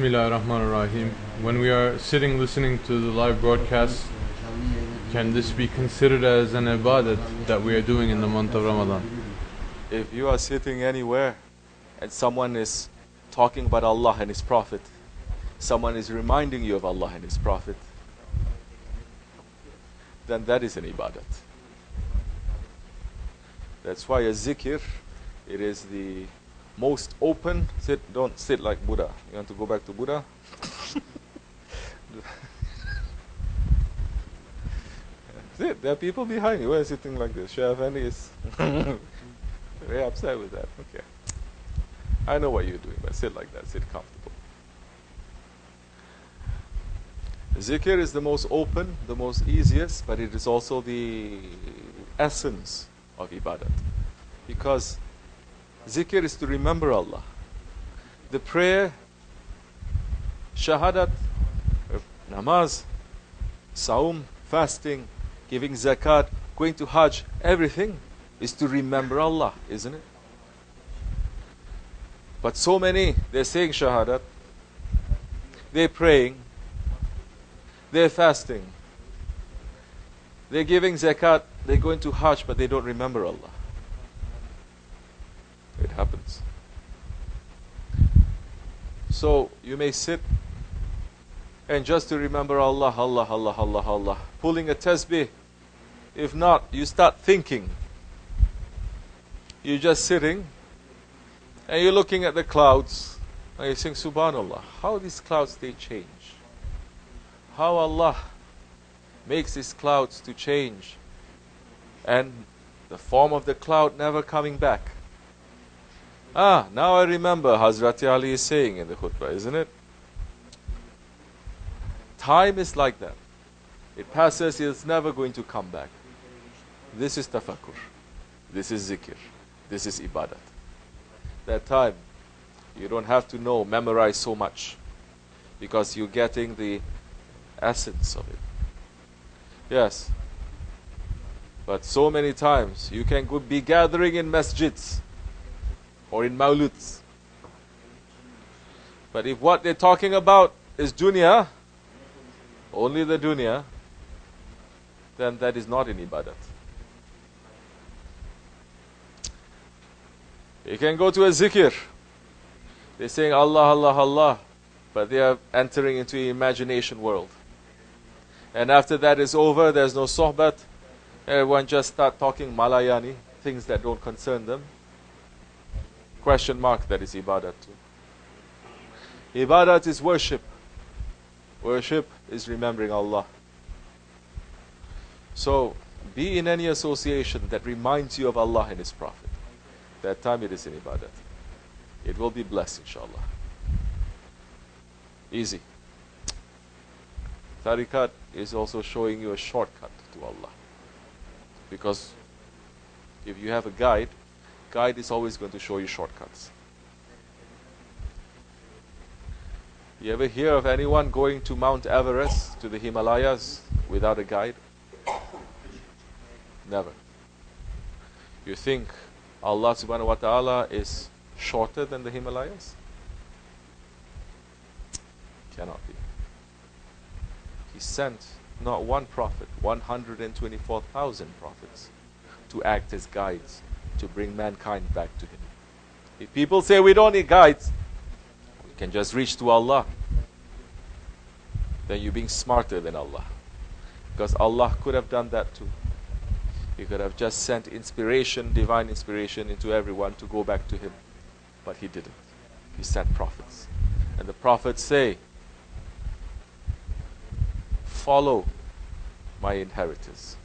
Bismillahirrahmanirrahim. When we are sitting listening to the live broadcast, can this be considered as an ibadat that we are doing in the month of Ramadan? If you are sitting anywhere and someone is talking about Allah and His Prophet, someone is reminding you of Allah and His Prophet, then that is an ibadat. That's why a zikr, it is the most open. Don't sit like Buddha. You want to go back to Buddha? There are people behind you who are sitting like this. Shaykh Effendi is very upset with that. Okay. I know what you're doing, but sit like that. Sit comfortable. Zikr is the most open, the most easiest, but it is also the essence of ibadat. Because zikr is to remember Allah. The prayer, shahadat, namaz, saum, fasting, giving zakat, going to hajj, everything is to remember Allah, isn't it? But so many, they're saying shahadat, they're praying, they're fasting, they're giving zakat, they're going to hajj, but they don't remember Allah. It happens. So you may sit and just to remember Allah, Allah, Allah, Allah, Allah, pulling a tasbih. If not, you start thinking. You're just sitting and you're looking at the clouds and you're saying, Subhanallah, how these clouds they change. How Allah makes these clouds to change and the form of the cloud never coming back. Now I remember Hazrat Ali is saying in the khutbah, isn't it? Time is like that. It passes, it's never going to come back. This is tafakkur. This is zikr. This is ibadat. That time, you don't have to memorize so much, because you're getting the essence of it. Yes. But so many times, you can be gathering in masjids, or in mawluds. But if what they're talking about is dunya, only the dunya, then that is not in ibadat. You can go to a zikr. They're saying Allah, Allah, Allah, but they are entering into the imagination world. And after that is over, there's no sohbat. Everyone just start talking Malayani, things that don't concern them. Question mark, that is ibadat too. Ibadat is worship. Worship is remembering Allah. So, be in any association that reminds you of Allah and His Prophet. That time it is in ibadat. It will be blessed, inshallah. Easy. Tariqat is also showing you a shortcut to Allah. Because if you have a guide is always going to show you shortcuts. You ever hear of anyone going to Mount Everest, to the Himalayas, without a guide? Never. You think Allah subhanahu wa ta'ala is shorter than the Himalayas? Cannot be. He sent not one prophet, 124,000 prophets to act as guides, to bring mankind back to Him. If people say we don't need guides, we can just reach to Allah, then you're being smarter than Allah. Because Allah could have done that too. He could have just sent inspiration, divine inspiration into everyone to go back to Him. But He didn't. He sent prophets. And the prophets say, follow my inheritors.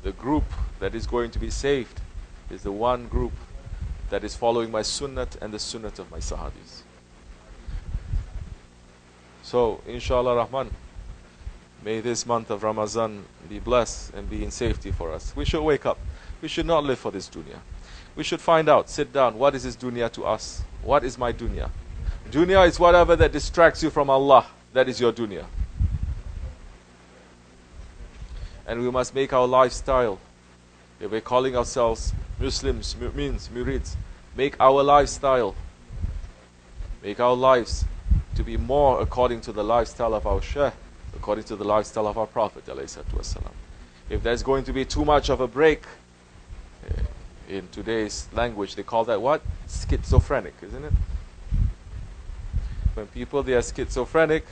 The group that is going to be saved is the one group that is following my sunnat and the sunnat of my sahabis. So, inshallah Rahman, may this month of Ramadan be blessed and be in safety for us. We should wake up. We should not live for this dunya. We should find out, sit down, what is this dunya to us? What is my dunya? Dunya is whatever that distracts you from Allah. That is your dunya. And we must make our lifestyle. If we're calling ourselves Muslims, mu'mins, murids, make our lifestyle Make our lives to be more according to the lifestyle of our Shaykh, according to the lifestyle of our Prophet ﷺ. If there's going to be too much of a break, in today's language they call that what? Schizophrenic, isn't it? When people, they are schizophrenic,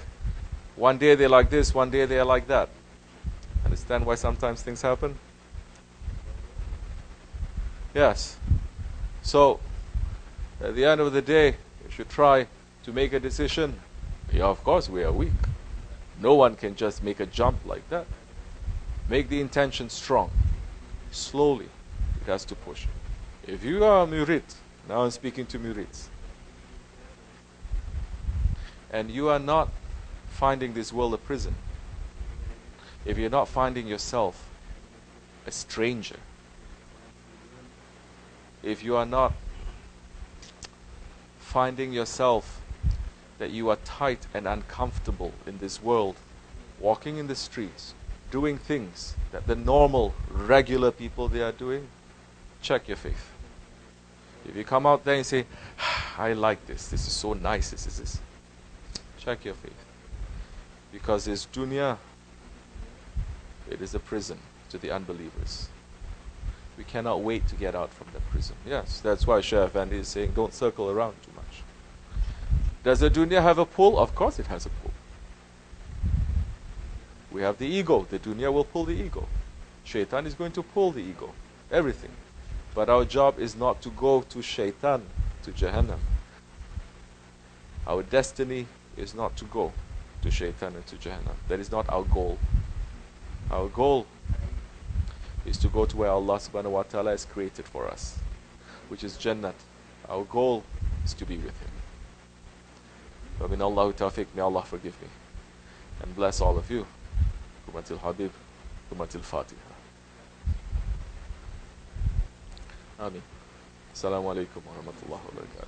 one day they're like this, one day they are like that. Understand why sometimes things happen? Yes. So, at the end of the day, you should try to make a decision. Yeah, of course, we are weak. No one can just make a jump like that. Make the intention strong. Slowly, it has to push. If you are a murid, now I'm speaking to murids, and you are not finding this world a prison, if you're not finding yourself a stranger, if you are not finding yourself that you are tight and uncomfortable in this world, walking in the streets, doing things that the normal, regular people they are doing, check your faith. If you come out there and say, I like this is so nice, this is this, check your faith. Because this dunya, it is a prison to the unbelievers. We cannot wait to get out from the prison. Yes, that's why Shaykh Effendi is saying, don't circle around too much. Does the dunya have a pull? Of course it has a pull. We have the ego. The dunya will pull the ego. Shaitan is going to pull the ego. Everything. But our job is not to go to shaitan, to Jahannam. Our destiny is not to go to shaitan and to Jahannam. That is not our goal. Our goal is to go to where Allah subhanahu wa ta'ala has created for us, which is Jannat. Our goal is to be with Him. Wa min Allahu tawfiq, may Allah forgive me and bless all of you. Kumatil Habib, Kumatil Fatiha. Ameen. Assalamu alaikum wa rahmatullahi wa barakatuh.